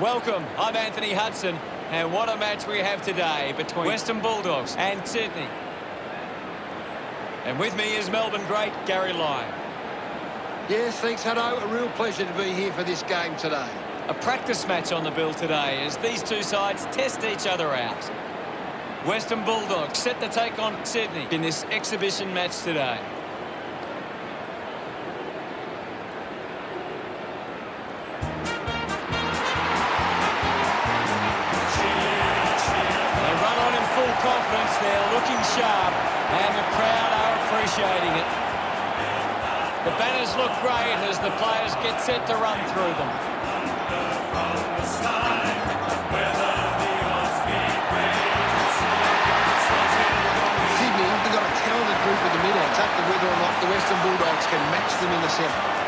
Welcome, I'm Anthony Hudson, and what a match we have today between Western Bulldogs and Sydney. And with me is Melbourne great Gary Lyon. Yes, thanks, Hutto. A real pleasure to be here for this game today. A practice match on the bill today as these two sides test each other out. Western Bulldogs set to take on Sydney in this exhibition match today. They run on in full confidence, they're looking sharp, and the crowd are appreciating it. The banners look great as the players get set to run through them. Sydney, they've got a talented group in the middle. It's up to whether or not the Western Bulldogs can match them in the centre.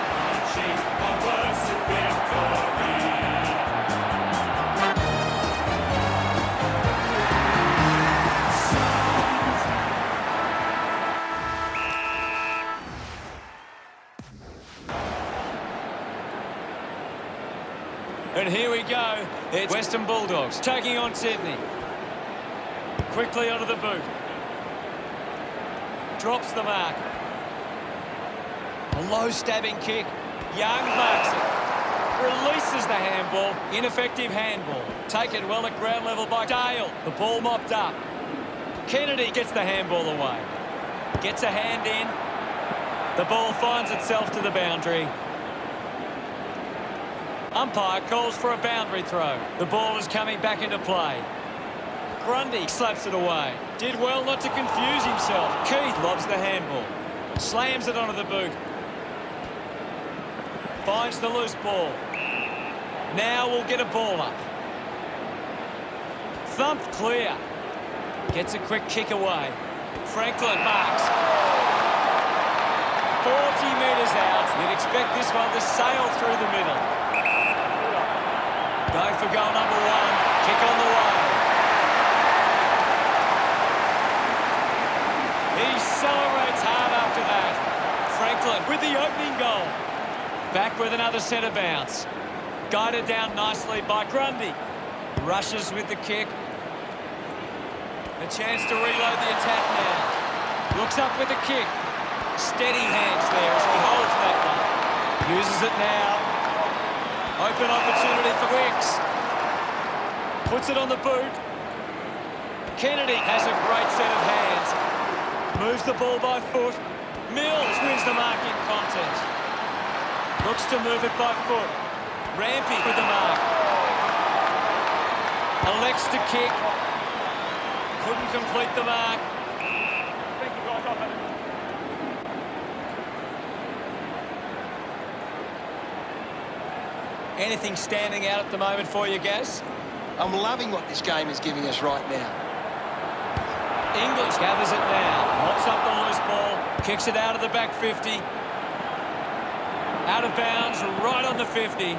And here we go. It's Western Bulldogs taking on Sydney. Quickly onto the boot. Drops the mark. A low stabbing kick. Young marks it. Releases the handball. Ineffective handball. Taken well at ground level by Dale. The ball mopped up. Kennedy gets the handball away. Gets a hand in. The ball finds itself to the boundary. Umpire calls for a boundary throw. The ball is coming back into play. Grundy slaps it away. Did well not to confuse himself. Keith lobs the handball. Slams it onto the boot. Finds the loose ball. Now we'll get a ball up. Thumped clear. Gets a quick kick away. Franklin marks. 40 metres out. You'd expect this one to sail through the middle. Going for goal number one. Kick on the way. He celebrates hard after that. Franklin with the opening goal. Back with another centre bounce. Guided down nicely by Grundy. Rushes with the kick. A chance to reload the attack now. Looks up with the kick. Steady hands there as he holds that one. Uses it now. Open opportunity for Wicks. Puts it on the boot. Kennedy has a great set of hands. Moves the ball by foot. Mills wins the marking contest. Looks to move it by foot. Rampy with the mark. Elects to kick. Couldn't complete the mark. Thank you, guys. Anything standing out at the moment for you, Gaz? I'm loving what this game is giving us right now. English gathers it now. Mops up the loose ball. Kicks it out of the back 50. Out of bounds, right on the 50.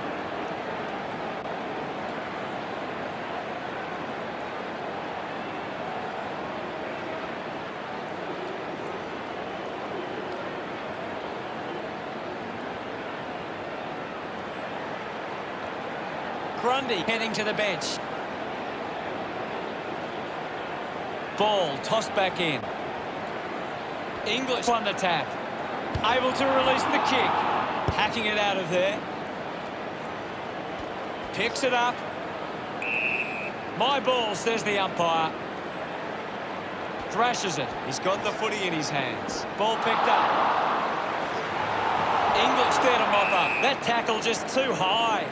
Grundy heading to the bench. Ball tossed back in. English won the tap. Able to release the kick. Hacking it out of there. Picks it up. My ball, says the umpire. Thrashes it. He's got the footy in his hands. Ball picked up. English there to mop up. That tackle just too high.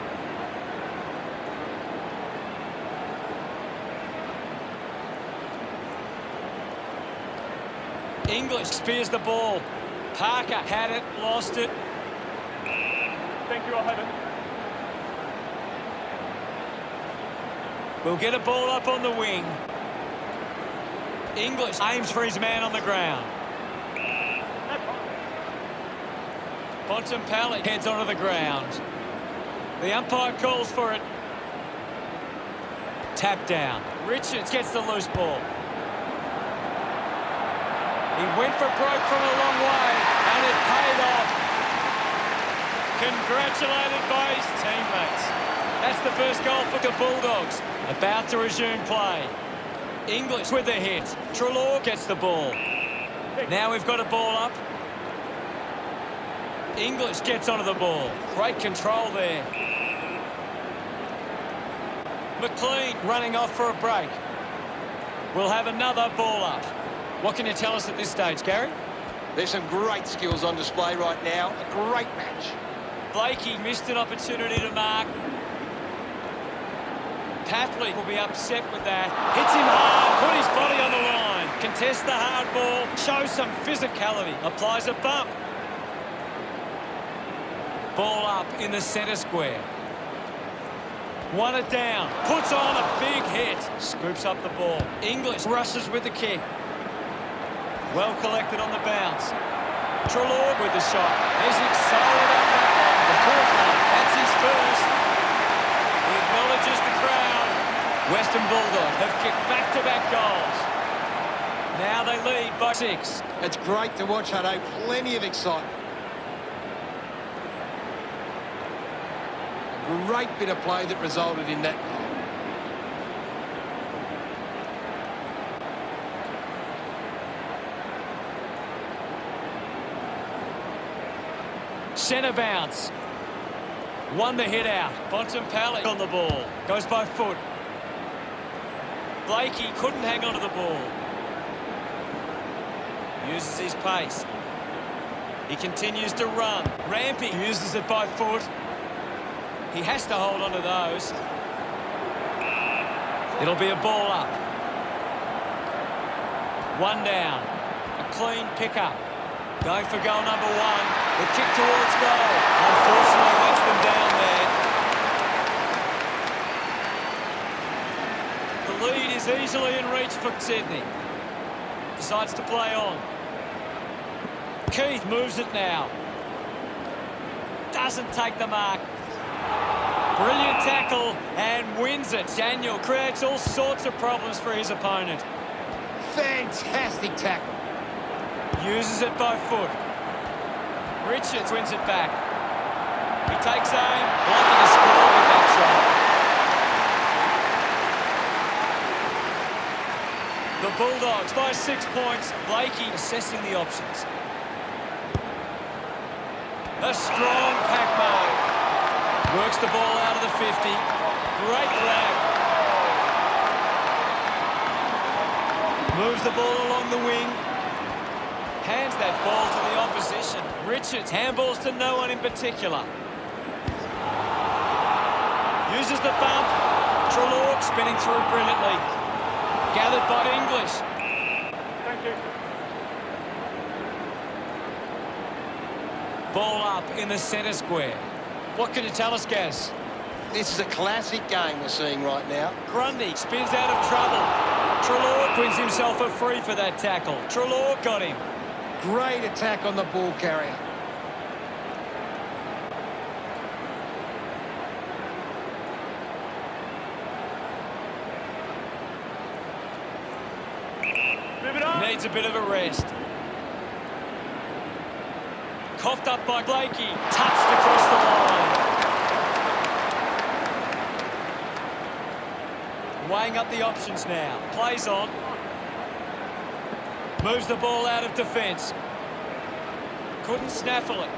English spears the ball. Parker had it, lost it. Thank you, I'll have it. We'll get a ball up on the wing. English aims for his man on the ground. Bontempelli heads onto the ground. The umpire calls for it. Tap down. Richards gets the loose ball. He went for broke from a long way, and it paid off. Congratulated by his teammates. That's the first goal for the Bulldogs. About to resume play. English with the hit. Treloar gets the ball. Now we've got a ball up. English gets onto the ball. Great control there. McLean running off for a break. We'll have another ball up. What can you tell us at this stage, Gary? There's some great skills on display right now. A great match. Blakey missed an opportunity to mark. Tapley will be upset with that. Hits him hard, put his body on the line. Contests the hard ball, shows some physicality. Applies a bump. Ball up in the centre square. Won it down. Puts on a big hit. Scoops up the ball. English rushes with the kick. Well collected on the bounce. Treloar with the shot. He's excited about that one. Of course not. That's his first. He acknowledges the crowd. Western Bulldogs have kicked back-to-back goals. Now they lead by 6. It's great to watch, Hutto. Plenty of excitement. A great bit of play that resulted in that goal. Centre bounce. Won the hit out. Bontempelli on the ball. Goes by foot. Blakey couldn't hang on to the ball. Uses his pace. He continues to run. Rampy uses it by foot. He has to hold on to those. It'll be a ball up. One down. A clean pickup. Going for goal number 1. The kick towards goal. Unfortunately, lets them down there. The lead is easily in reach for Sydney. Decides to play on. Keith moves it now. Doesn't take the mark. Brilliant tackle and wins it. Daniel creates all sorts of problems for his opponent. Fantastic tackle. Uses it by foot. Richards wins it back. He takes aim. Blocking a score with that shot. The Bulldogs by 6 points. Blakey assessing the options. A strong pack mark. Works the ball out of the 50. Great grab. Moves the ball along the wing. Hands that ball to the opposition. Richards handballs to no one in particular. Uses the bump. Treloar spinning through brilliantly. Gathered by English. Thank you. Ball up in the centre square. What can you tell us, Gaz? This is a classic game we're seeing right now. Grundy spins out of trouble. Treloar wins himself a free for that tackle. Treloar got him. Great attack on the ball carrier. Move it on. Needs a bit of a rest. Coughed up by Blakey. Touched across the line. Weighing up the options now. Plays on. Moves the ball out of defence. Couldn't snaffle it.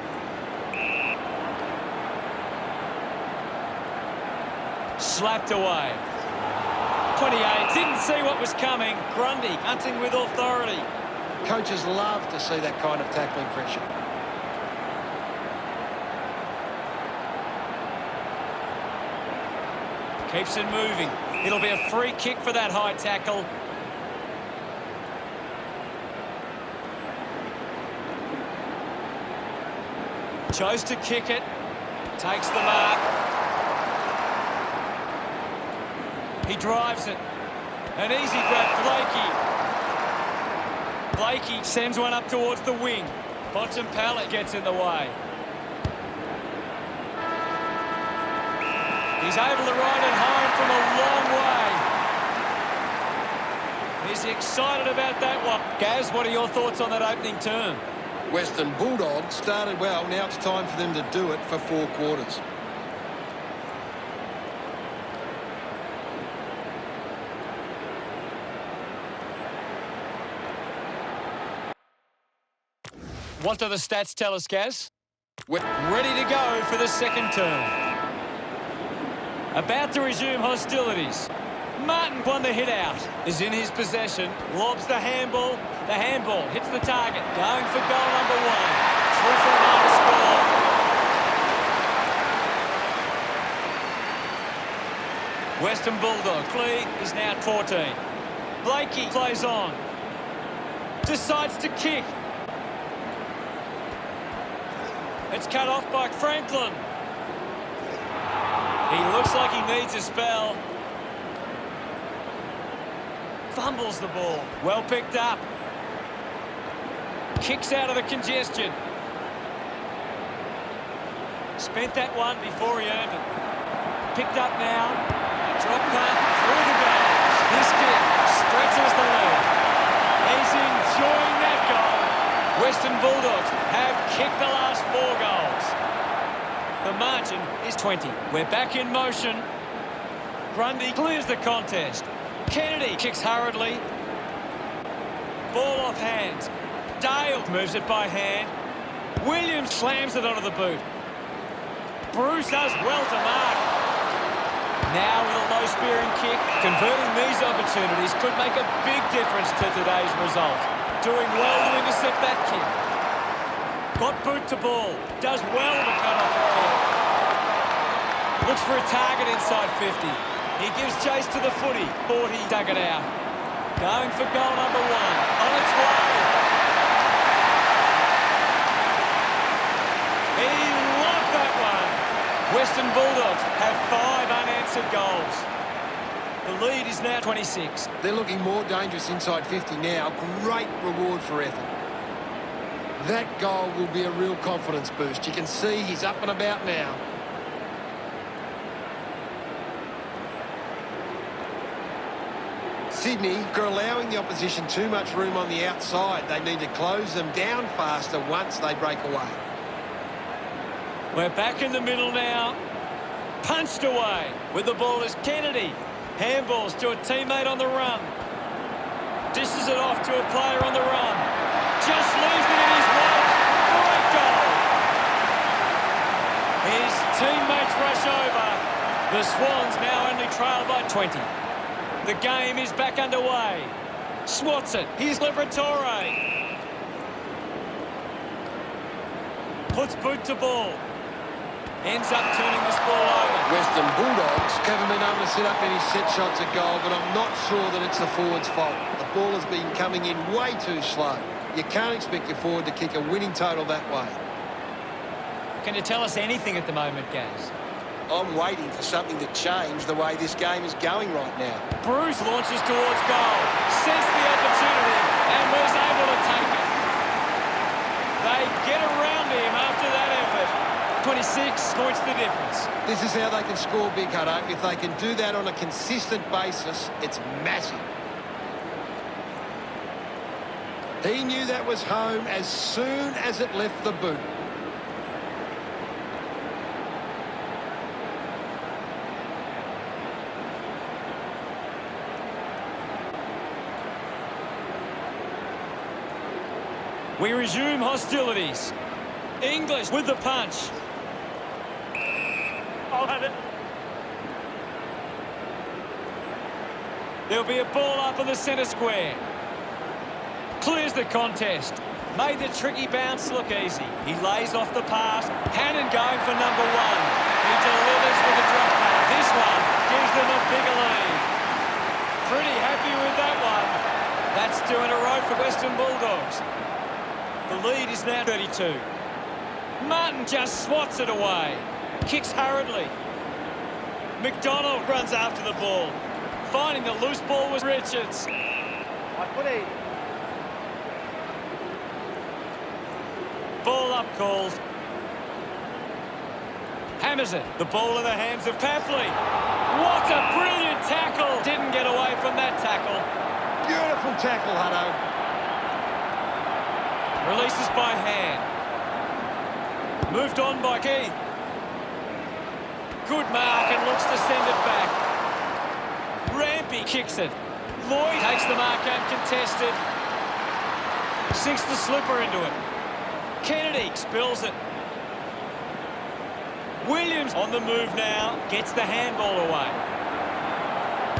Slapped away. 28. Didn't see what was coming. Grundy hunting with authority. Coaches love to see that kind of tackling pressure. Keeps it moving. It'll be a free kick for that high tackle. Chose to kick it. Takes the mark. He drives it. An easy grab for Blakey. Blakey sends one up towards the wing. Bontempelli gets in the way. He's able to ride it home from a long way. He's excited about that one. Gaz, what are your thoughts on that opening term? Western Bulldogs started well. Now it's time for them to do it for 4 quarters. What do the stats tell us, Gaz? We're ready to go for the second term. About to resume hostilities. Martin won the hit out. Is in his possession. Lobs the handball. The handball hits the target. Going for goal number 1. Through for another score. Western Bulldogs lead is now 14. Blakey plays on. Decides to kick. It's cut off by Franklin. He looks like he needs a spell. Fumbles the ball. Well picked up. Kicks out of the congestion. Spent that one before he earned it. Picked up now. Drop punt through the goals. This kick stretches the lead. He's enjoying that goal. Western Bulldogs have kicked the last 4 goals. The margin is 20. We're back in motion. Grundy clears the contest. Kennedy kicks hurriedly. Ball off hands. Dale moves it by hand. Williams slams it onto the boot. Bruce does well to mark. Now with a low-spearing kick, converting these opportunities could make a big difference to today's result. Doing well to intercept that kick. Got boot to ball. Does well to cut off the kick. Looks for a target inside 50. He gives chase to the footy. 40 dug it out. Going for goal number 1. On its way. He loved that one. Western Bulldogs have 5 unanswered goals. The lead is now 26. They're looking more dangerous inside 50 now. Great reward for effort. That goal will be a real confidence boost. You can see he's up and about now. Sydney are allowing the opposition too much room on the outside. They need to close them down faster once they break away. We're back in the middle now. Punched away. With the ball is Kennedy. Handballs to a teammate on the run. Dishes it off to a player on the run. Just leaves it in his way. Great goal. His teammates rush over. The Swans now only trail by 20. The game is back underway. Swats it. Here's Liberatore. Puts boot to ball. Ends up turning this ball over. Western Bulldogs haven't been able to set up any set shots at goal, but I'm not sure that it's the forward's fault. The ball has been coming in way too slow. You can't expect your forward to kick a winning total that way. Can you tell us anything at the moment, Gaz? I'm waiting for something to change the way this game is going right now. Bruce launches towards goal, sensed the opportunity and was able to take it. They get around him after that effort. 26 points the difference. This is how they can score big, Hutto. If they can do that on a consistent basis, it's massive. He knew that was home as soon as it left the boot. We resume hostilities. English with the punch. I'll have it. There'll be a ball up in the centre square. Clears the contest. Made the tricky bounce look easy. He lays off the pass. Hannon going for number 1. He delivers with a drop pass. This one gives them a bigger lead. Pretty happy with that one. That's 2 in a row for Western Bulldogs. The lead is now 32. Martin just swats it away. Kicks hurriedly. McDonald runs after the ball. Finding the loose ball was Richards. Ball up called. Hammers it. The ball in the hands of Papley. What a brilliant tackle. Didn't get away from that tackle. Beautiful tackle, Hutto. Releases by hand. Moved on by Keith. Good mark and looks to send it back. Rampy kicks it. Lloyd takes the mark uncontested. Sinks the slipper into it. Kennedy spills it. Williams on the move now. Gets the handball away.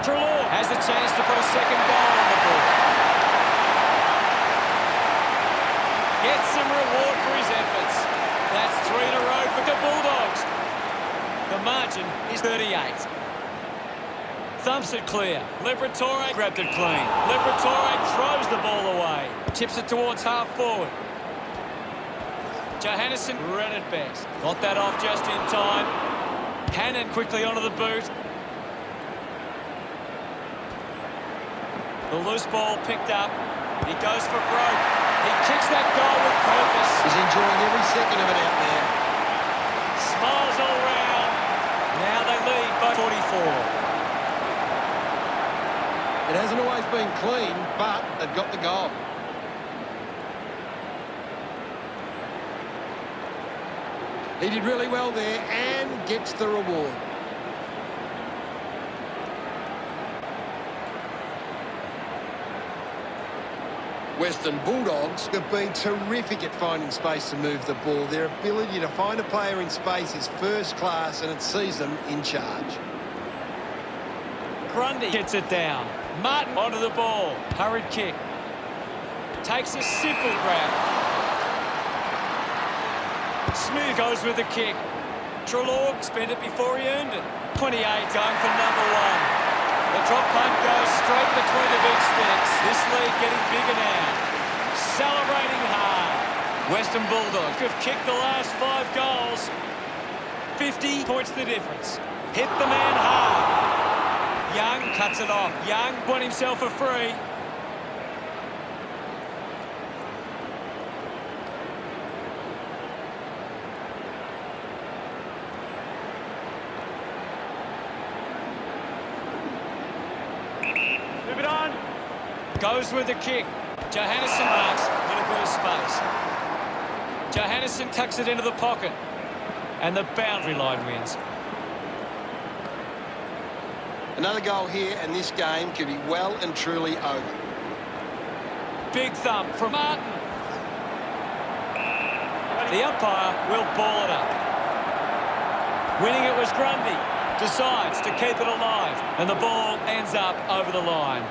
Trelaw has the chance to put a second goal on the board. Gets some reward for his efforts. That's 3 in a row for the Bulldogs. The margin is 38. Thumps it clear. Liberatore grabbed it clean. Liberatore throws the ball away. Chips it towards half forward. Johannesson read it best. Got that off just in time. Hannon quickly onto the boot. The loose ball picked up. He goes for broke. He kicks that goal with purpose. He's enjoying every second of it out there. Smiles all round. Now they lead by 44. It hasn't always been clean, but they've got the goal. He did really well there and gets the reward. Western Bulldogs have been terrific at finding space to move the ball. Their ability to find a player in space is first class, and it sees them in charge. Grundy gets it down. Martin onto the ball. Hurried kick. Takes a simple grab. Smith goes with the kick. Trelaw spent it before he earned it. 28 going for number 1. The drop punt goes straight between the big sticks. This lead getting bigger now. Celebrating hard. Western Bulldogs have kicked the last 5 goals. 50 points the difference. Hit the man hard. Young cuts it off. Young won himself a free. Move it on. Goes with the kick. Johannesson marks in a bit of space. Johannesson tucks it into the pocket. And the boundary line wins. Another goal here, and this game could be well and truly over. Big thump from Martin. The umpire will ball it up. Winning it was Grundy. Decides to keep it alive, and the ball ends up over the line.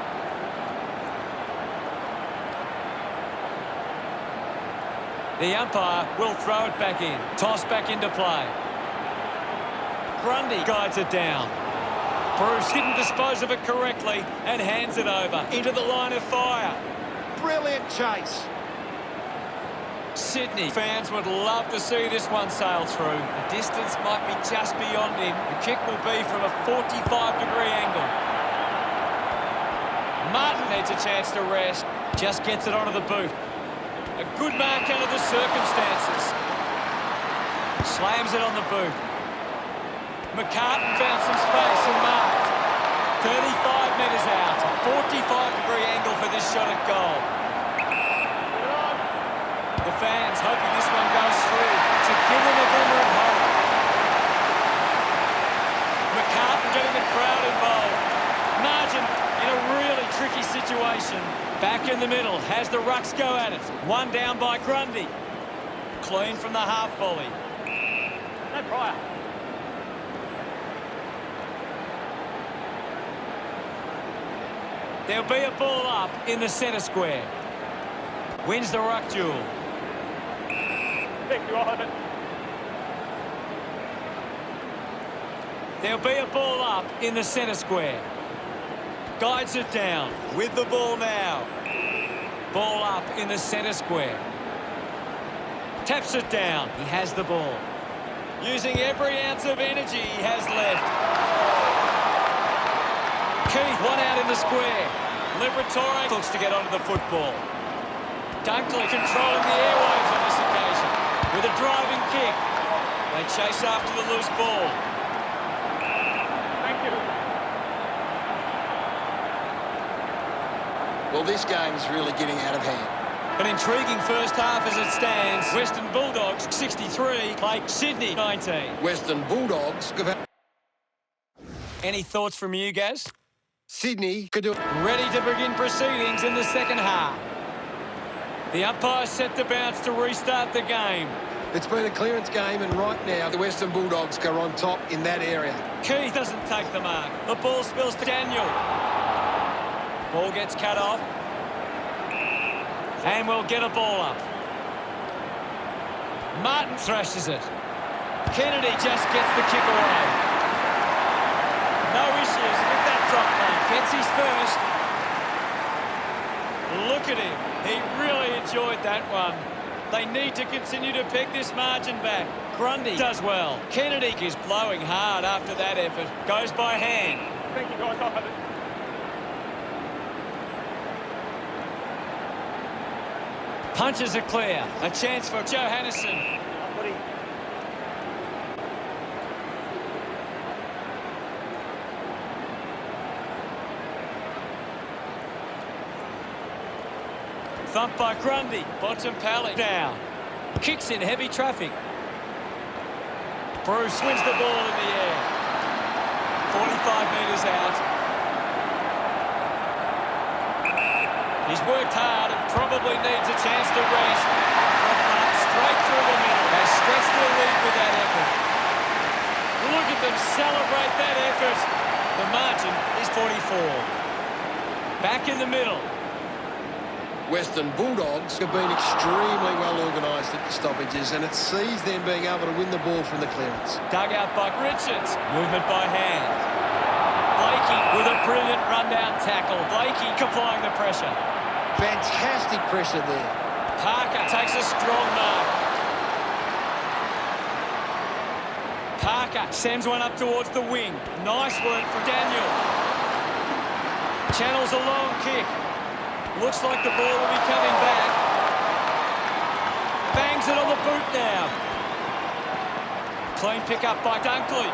The umpire will throw it back in. Toss back into play. Grundy guides it down. Bruce didn't dispose of it correctly and hands it over into the line of fire. Brilliant chase. Sydney fans would love to see this one sail through. The distance might be just beyond him. The kick will be from a 45-degree angle. Martin needs a chance to rest. Just gets it onto the boot. A good mark under the circumstances. Slams it on the boot. McCartan found some space and marked. 35 metres out. 45-degree angle for this shot at goal. The fans hoping this one goes through to give them a glimmer of hope. McCartan getting the crowd involved. Margin in a really tricky situation. Back in the middle, has the Rucks go at it. One down by Grundy. Clean from the half volley. No prior. There'll be a ball up in the centre square. Wins the ruck duel. Thank you, on it. There'll be a ball up in the centre square. Guides it down with the ball now. Ball up in the centre square. Taps it down. He has the ball. Using every ounce of energy he has left. Keith, one out in the square. Liberatore looks to get onto the football. Dunkley controlling the airwaves on this occasion with a driving kick. They chase after the loose ball. Thank you. Well, this game's really getting out of hand. An intriguing first half as it stands. Western Bulldogs 63, play Sydney 19. Western Bulldogs give out. Any thoughts from you, Gaz? Sydney could do it. Ready to begin proceedings in the second half. The umpire set the bounce to restart the game. It's been a clearance game, and right now the Western Bulldogs are on top in that area. Key doesn't take the mark. The ball spills to Daniel. Ball gets cut off. And we'll get a ball up. Martin thrashes it. Kennedy just gets the kick away. No issues with that drop play. Gets his first. Look at him. He really enjoyed that one. They need to continue to peg this margin back. Grundy does well. Kennedy is blowing hard after that effort. Goes by hand. Thank you, guys. I'll have it. Punches are clear. A chance for Johannesen. Buddy. Thumped by Grundy. Bontempelli down. Kicks in heavy traffic. Bruce wins the ball in the air. 45 metres out. He's worked hard and probably needs a chance to rest. Straight through the middle. They stretch their lead with that effort. Look at them celebrate that effort. The margin is 44. Back in the middle. Western Bulldogs have been extremely well organised at the stoppages, and it sees them being able to win the ball from the clearance. Dug out by Richards. Movement by hand. Blakey with a brilliant rundown tackle. Blakey applying the pressure. Fantastic pressure there. Parker takes a strong mark. Parker sends one up towards the wing. Nice work from Daniel. Channels a long kick. Looks like the ball will be coming back. Bangs it on the boot now. Clean pick up by Dunkley.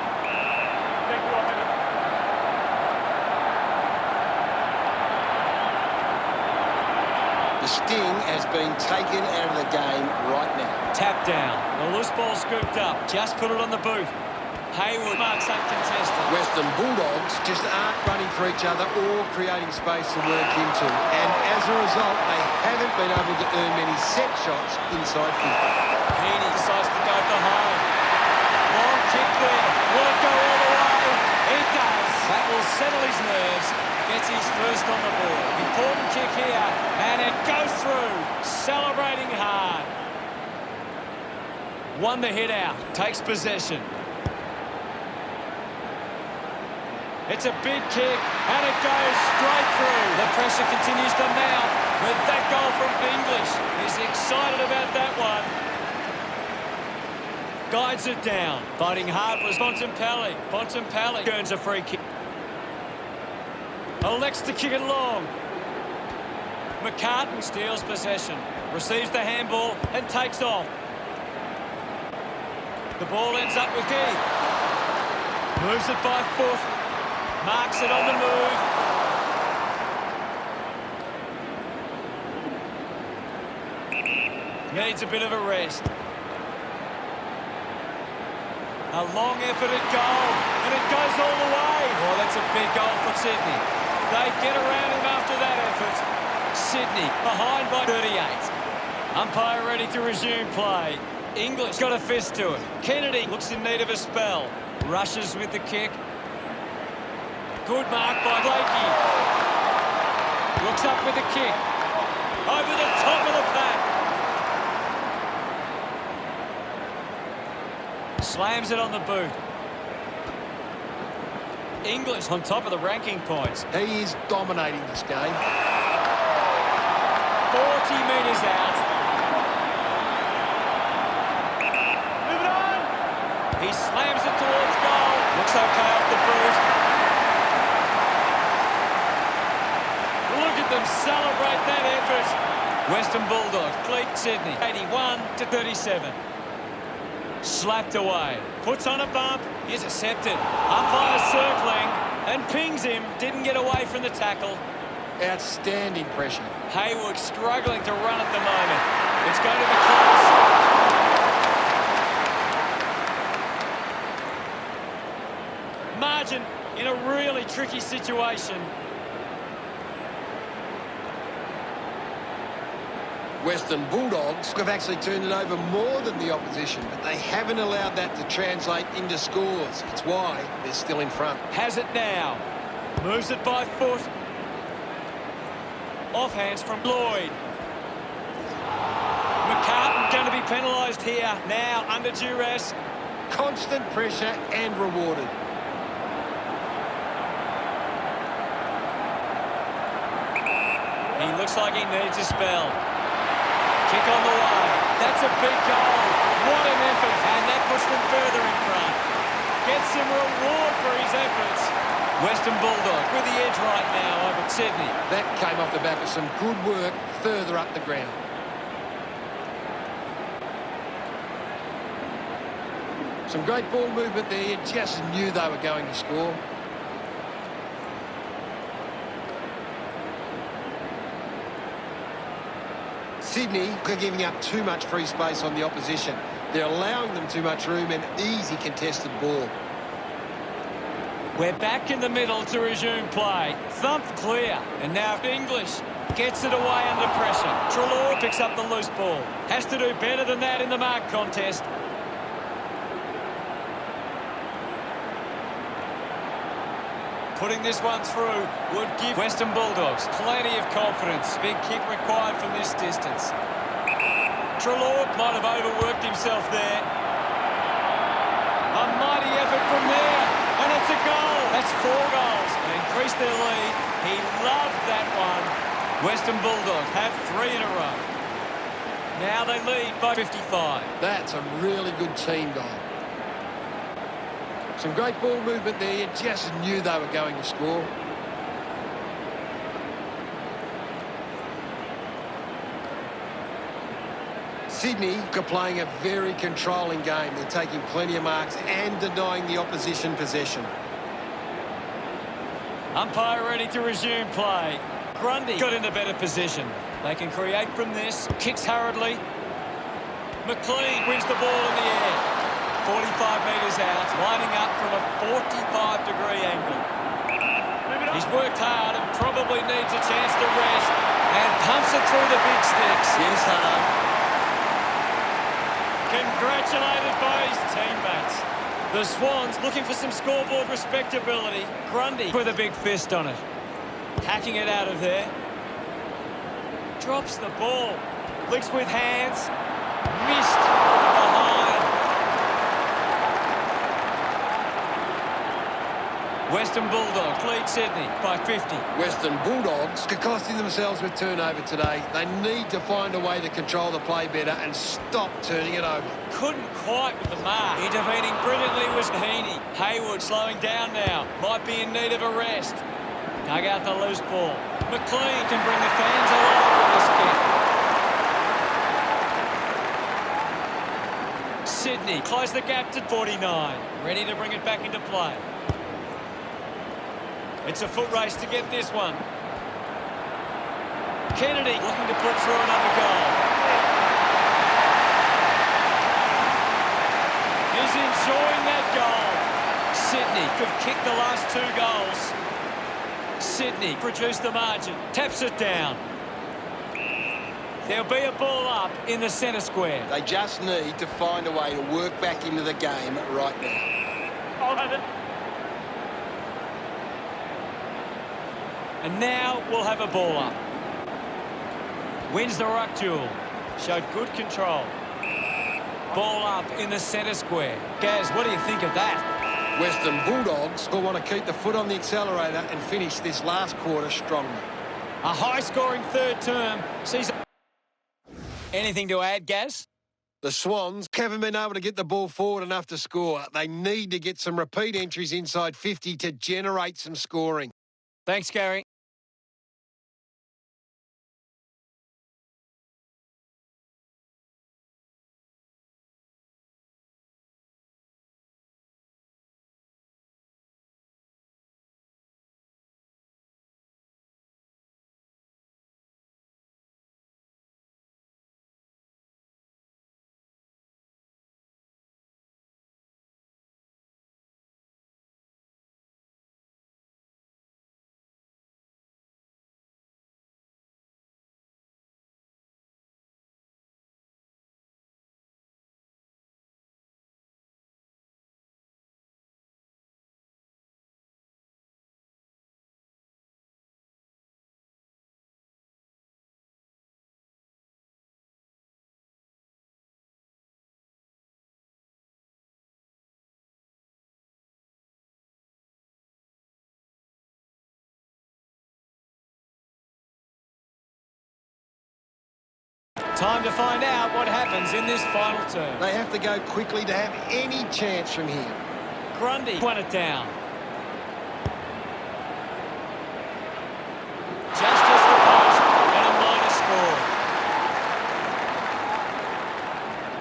Thank you, I'll have it. The sting has been taken out of the game right now. Tap down. The loose ball scooped up. Just put it on the boot. Hayward marks uncontested. Western Bulldogs just aren't running for each other or creating space to work into. And as a result, they haven't been able to earn many set shots inside 50. Heaney decides to go behind. Long kick there. Will it go all the way? It does. That will settle his nerves. Gets his first on the ball. Important kick here. And it goes through. Celebrating hard. Won the hit out. Takes possession. It's a big kick, and it goes straight through. The pressure continues to mount with that goal from English. He's excited about that one. Guides it down. Fighting hard was Bontempelli. Bontempelli earns a free kick. Elects to kick it long. McCartan steals possession. Receives the handball and takes off. The ball ends up with Keith. Moves it by foot. Marks it on the move. Needs a bit of a rest. A long effort at goal, and it goes all the way. Oh, that's a big goal for Sydney. They get around him after that effort. Sydney behind by 38. Umpire ready to resume play. English got a fist to it. Kennedy looks in need of a spell. Rushes with the kick. Good mark by Blakey. Looks up with the kick. Over the top of the pack. Slams it on the boot. English on top of the ranking points. He is dominating this game. 40 metres out. Move it on! He slams it towards goal. Looks okay off the boot. Look at them celebrate that effort. Western Bulldogs lead Sydney 81-37. Slapped away. Puts on a bump. Intercepted. Umpire circling and pings him. Didn't get away from the tackle. Outstanding pressure. Hayward struggling to run at the moment. It's going to be close. Margin in a really tricky situation. Western Bulldogs have actually turned it over more than the opposition, but they haven't allowed that to translate into scores. It's why they're still in front. Has it now. Moves it by foot. Off hands from Lloyd. McCartan going to be penalised here. Now under duress. Constant pressure and rewarded. He looks like he needs a spell. Kick on the way. That's a big goal. What an effort. And that puts them further in front. Gets some reward for his efforts. Western Bulldogs with the edge right now over Sydney. That came off the back of some good work further up the ground. Some great ball movement there. You just knew they were going to score. Sydney are giving up too much free space on the opposition. They're allowing them too much room and easy contested ball. We're back in the middle to resume play. Thumped clear. And now English gets it away under pressure. Treloar picks up the loose ball. Has to do better than that in the mark contest. Putting this one through would give Western Bulldogs plenty of confidence. Big kick required from this distance. Treloar might have overworked himself there. A mighty effort from there. And it's a goal. That's 4 goals. They increased their lead. He loved that one. Western Bulldogs have 3 in a row. Now they lead by 55. That's a really good team goal. Some great ball movement there. You just knew they were going to score. Sydney are playing a very controlling game. They're taking plenty of marks and denying the opposition possession. Umpire ready to resume play. Grundy got into better position. They can create from this. Kicks hurriedly. McLean wins the ball in the air. 45 metres out, lining up from a 45-degree angle. He's worked hard and probably needs a chance to rest. And pumps it through the big sticks. Yes, hello. Congratulated by his teammates. The Swans looking for some scoreboard respectability. Grundy with a big fist on it. Hacking it out of there. Drops the ball. Licks with hands. Missed behind. Western Bulldogs lead Sydney by 50. Western Bulldogs are costing themselves with turnover today. They need to find a way to control the play better and stop turning it over. Couldn't quite with the mark. Intervening brilliantly was Heaney. Hayward slowing down now. Might be in need of a rest. Dug out the loose ball. McLean can bring the fans alive with this kick. Sydney close the gap to 49. Ready to bring it back into play. It's a foot race to get this one. Kennedy looking to put through another goal. He's enjoying that goal. Sydney have kicked the last 2 goals. Sydney produced the margin. Taps it down. There'll be a ball up in the centre square. They just need to find a way to work back into the game right now. I'll have it. And now we'll have a ball up. Wins the ruck duel. Showed good control. Ball up in the centre square. Gaz, what do you think of that? Western Bulldogs will want to keep the foot on the accelerator and finish this last quarter strongly. A high-scoring third term sees... Anything to add, Gaz? The Swans haven't been able to get the ball forward enough to score. They need to get some repeat entries inside 50 to generate some scoring. Thanks, Gary. Time to find out what happens in this final term. They have to go quickly to have any chance from here. Grundy won it down. Just as the post and a minor score.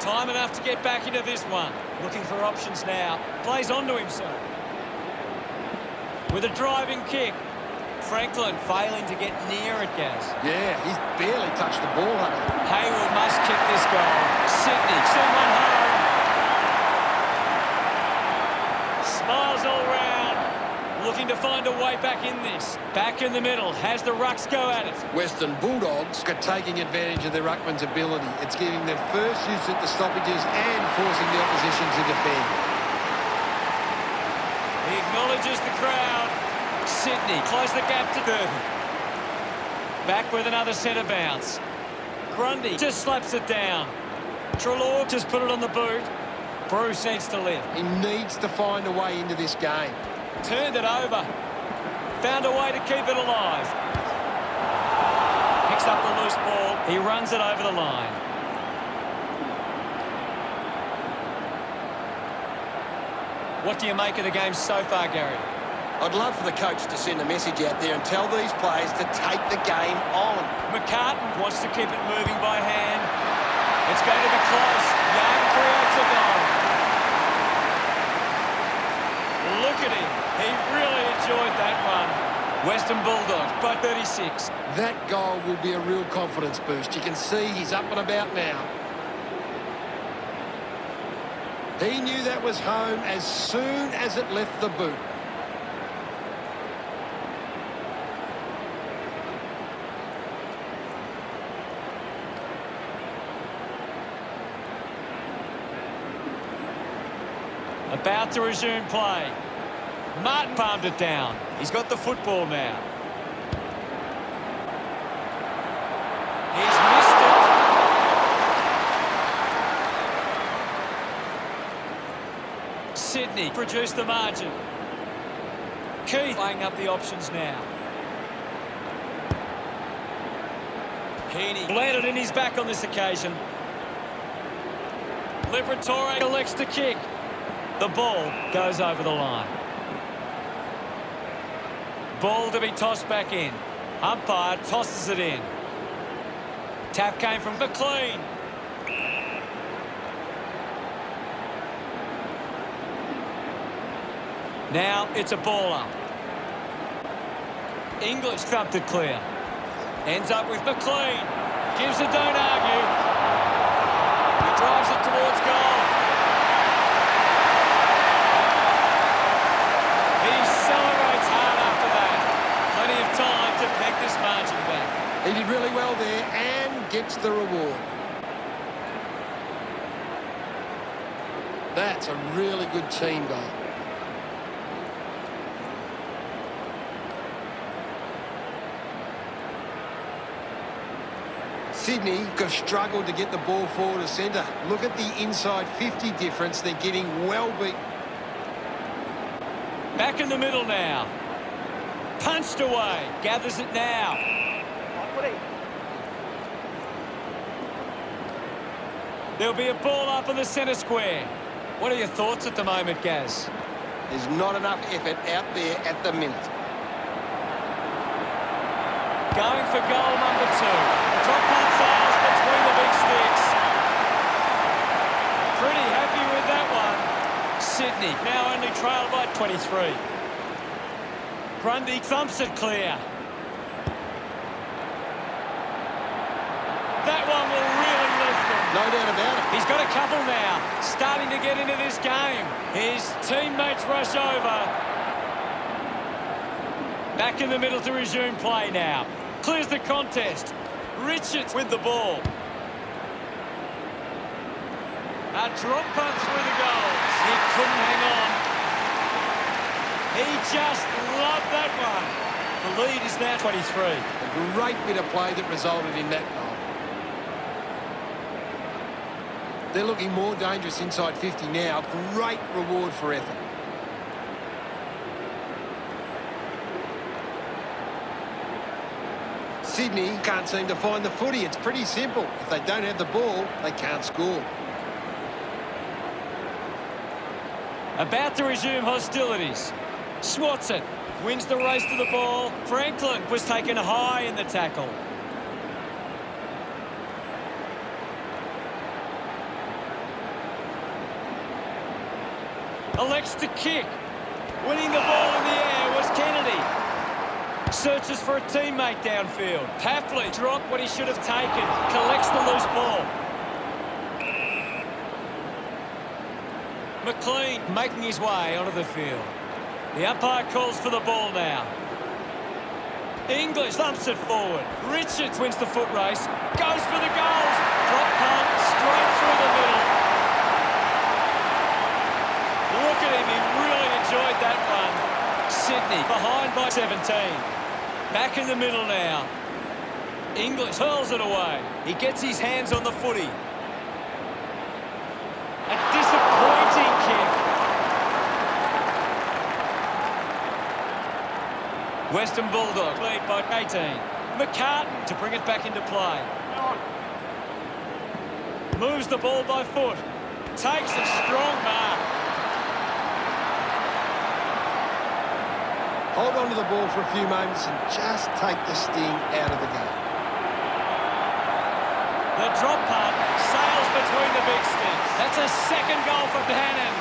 Time enough to get back into this one. Looking for options now. Plays onto himself. With a driving kick. Franklin failing to get near it, Gaz. Yeah, he's barely touched the ball, Hunter. Hayward must kick this goal. Sydney, send one home. Smiles all round. Looking to find a way back in this. Back in the middle. Has the rucks go at it. Western Bulldogs are taking advantage of their ruckman's ability. It's giving them first use at the stoppages and forcing the opposition to defend. He acknowledges the crowd. Sydney close the gap to Burton. Back with another centre bounce. Grundy just slaps it down. Treloar just put it on the boot. Bruce needs to lift. He needs to find a way into this game. Turned it over. Found a way to keep it alive. Picks up the loose ball. He runs it over the line. What do you make of the game so far, Gary? I'd love for the coach to send a message out there and tell these players to take the game on. McCartan wants to keep it moving by hand. It's going to be close. Young creates a goal. Look at him. He really enjoyed that one. Western Bulldogs by 36. That goal will be a real confidence boost. You can see he's up and about now. He knew that was home as soon as it left the boot. About to resume play. Martin palmed it down. He's got the football now. He's missed it. Sydney produced the margin. Keith laying up the options now. Heaney landed in his back on this occasion. Liberatore elects to kick. The ball goes over the line. Ball to be tossed back in. Umpire tosses it in. Tap came from McLean. Now it's a ball up. English thumped it clear. Ends up with McLean. Gives it, don't argue. He drives it towards goal. Time to peg this margin back. He did really well there and gets the reward. That's a really good team goal. Sydney have struggled to get the ball forward to centre. Look at the inside 50 difference. They're getting well beat. Back in the middle now. Punched away. Gathers it now. There'll be a ball up in the centre square. What are your thoughts at the moment, Gaz? There's not enough effort out there at the minute. Going for goal number 2. Drop punt sails between the big sticks. Pretty happy with that one. Sydney now only trailed by 23. Grundy thumps it clear. That one will really lift them. No doubt about it. He's got a couple now, starting to get into this game. His teammates rush over. Back in the middle to resume play now. Clears the contest. Richards with the ball. A drop punt through the goals. He couldn't hang on. He just loved that one. The lead is now 23. A great bit of play that resulted in that goal. They're looking more dangerous inside 50 now. Great reward for effort. Sydney can't seem to find the footy. It's pretty simple. If they don't have the ball, they can't score. About to resume hostilities. Swats it. Wins the race to the ball. Franklin was taken high in the tackle. Elects to kick. Winning the ball in the air was Kennedy. Searches for a teammate downfield. Papley dropped what he should have taken. Collects the loose ball. McLean making his way onto the field. The umpire calls for the ball now. English thumps it forward. Richards wins the foot race. Goes for the goals. Drop punt straight through the middle. Look at him. He really enjoyed that run. Sydney behind by 17. Back in the middle now. English hurls it away. He gets his hands on the footy. A disappointing kick. Western Bulldogs lead by 18. McCartan to bring it back into play. Moves the ball by foot. Takes a strong mark. Hold on to the ball for a few moments and just take the sting out of the game. The drop punt sails between the big sticks. That's a second goal for Bannon.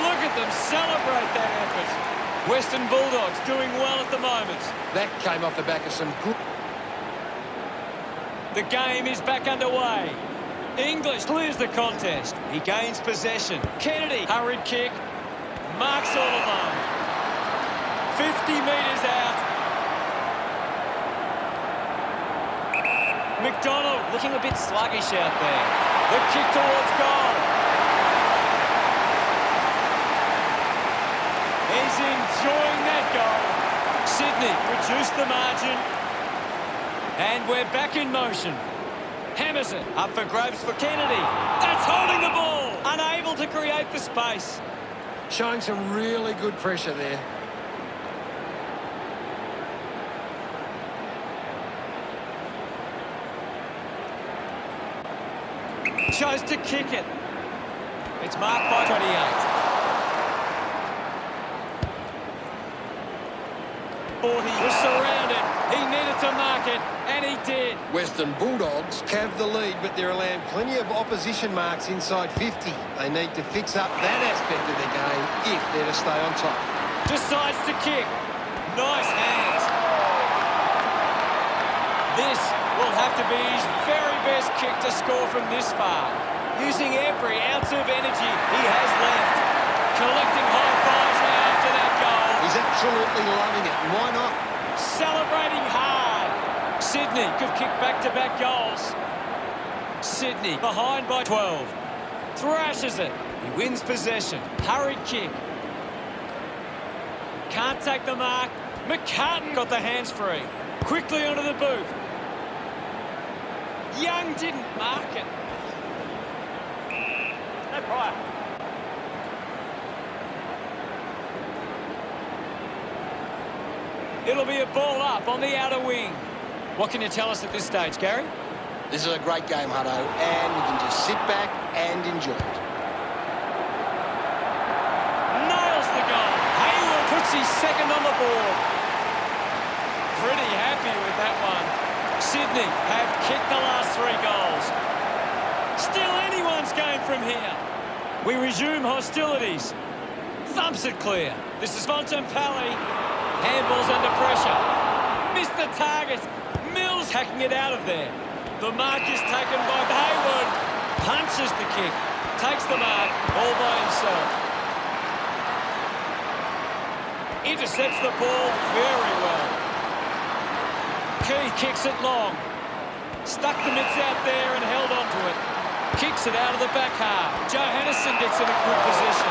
Look at them celebrate that effort. Western Bulldogs doing well at the moment. That came off the back of some good... The game is back underway. English clears the contest. He gains possession. Kennedy, hurried kick. Marks all alone. 50 metres out. McDonald looking a bit sluggish out there. The kick towards goal. He's enjoying that goal. Sydney reduced the margin. And we're back in motion. Hammers it. Up for grabs for Kennedy. That's holding the ball. Unable to create the space. Showing some really good pressure there. Chose to kick it. It's marked by 28. He was surrounded. He needed to mark it, and he did. Western Bulldogs have the lead, but they're allowing plenty of opposition marks inside 50. They need to fix up that aspect of their game if they're to stay on top. Decides to kick. Nice hands. This will have to be his very best kick to score from this far. Using every ounce of energy he has left. Collecting high fives now after that goal. He's absolutely loving it. Why not? Celebrating hard. Sydney could kick back-to-back goals. Sydney behind by 12. Thrashes it. He wins possession. Hurried kick. Can't take the mark. McCartan got the hands free. Quickly onto the boot. Young didn't mark it. No prior. It'll be a ball up on the outer wing. What can you tell us at this stage, Gary? This is a great game, Hutto, and we can just sit back and enjoy it. Nails the goal. Hayward puts his second on the board. Pretty happy with that one. Sydney have kicked the last 3 goals. Still anyone's game from here. We resume hostilities. Thumps it clear. This is Bontempelli. Handball's under pressure. Missed the target. Mills hacking it out of there. The mark is taken by Hayward. Punches the kick. Takes the mark all by himself. Intercepts the ball very well. Key kicks it long. Stuck the mitts out there and held on to it. Kicks it out of the back half. Johannesson gets in a good position.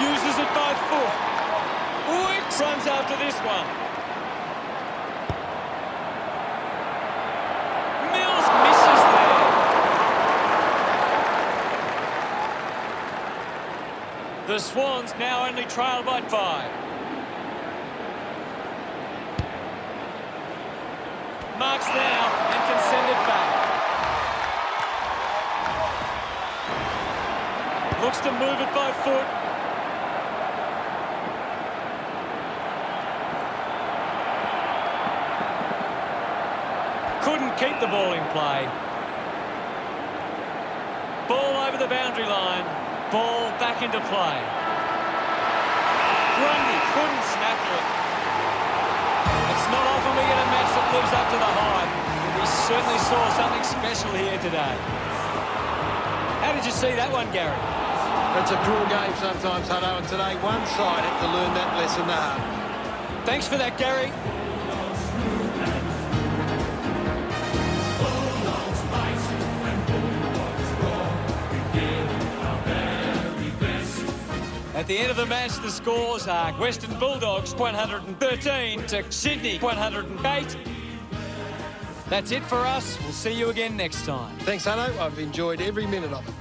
Uses it by foot. Wicks runs after this one. Mills misses there. The Swans now only trail by 5. marks now and can send it back. Looks to move it by foot. Couldn't keep the ball in play. Ball over the boundary line. Ball back into play. Grundy couldn't snaffle it. It's not often we get a match that lives up to the hype. We certainly saw something special here today. How did you see that one, Gary? It's a cruel game sometimes, Hutto, and today one side had to learn that lesson the hard way. Thanks for that, Gary. At the end of the match, the scores are Western Bulldogs 113 to Sydney 108. That's it for us. We'll see you again next time. Thanks, Hutto. I've enjoyed every minute of it.